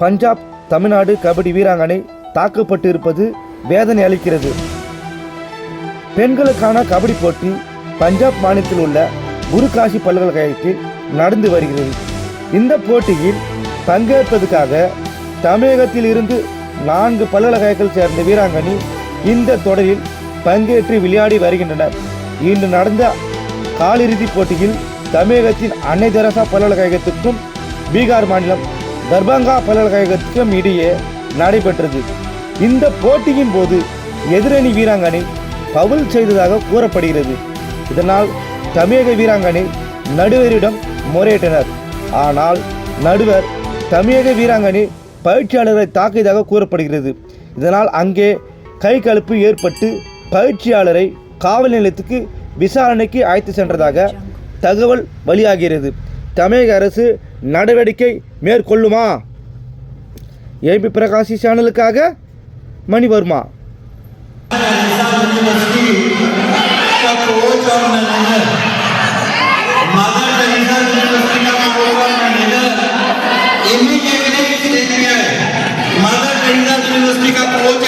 பஞ்சாப் தமிழ்நாடு கபடி வீராங்கனை தாக்கப்பட்டு இருப்பது வேதனை அளிக்கிறது. பெண்களுக்கான கபடி போட்டி பஞ்சாப் மாநிலத்தில் உள்ள குருகாசி பல்கலைக்கழகத்தில் நடந்து வருகிறது. இந்த போட்டியில் பங்கேற்பதற்காக தமிழகத்தில் இருந்து 4 பல்கலைக்கழகங்கள் சேர்ந்த வீராங்கனை இந்த தொடரில் பங்கேற்று விளையாடி வருகின்றனர். இன்று நடந்த காலிறுதிப் போட்டியில் தமிழகத்தின் அன்னை தெரசா பல்கலைக்கழகத்துக்கும் பீகார் மாநிலம் தர்பங்கா பல்கலைக்கழகத்துக்கும் இடையே நடைபெற்றது. இந்த போட்டியின் போது எதிரணி வீராங்கனை பவுல் செய்ததாக கூறப்படுகிறது. இதனால் தமிழக வீராங்கனை நடுவரிடம் முறையிட்டனர். ஆனால் நடுவர் தமிழக வீராங்கனை பயிற்சியாளரை தாக்கியதாக கூறப்படுகிறது. இதனால் அங்கே கைகலப்பு ஏற்பட்டு பயிற்சியாளரை காவல் நிலையத்துக்கு விசாரணைக்கு அழைத்து சென்றதாக தகவல் வெளியாகிறது. தமிழக அரசு நடவடிக்கை மேற்கொள்ளுமா? ஏபி பிரகாஷ் சேனலுக்காக மணிவர்மா. मदर टेरेसा यूनिवर्सिटी का कोच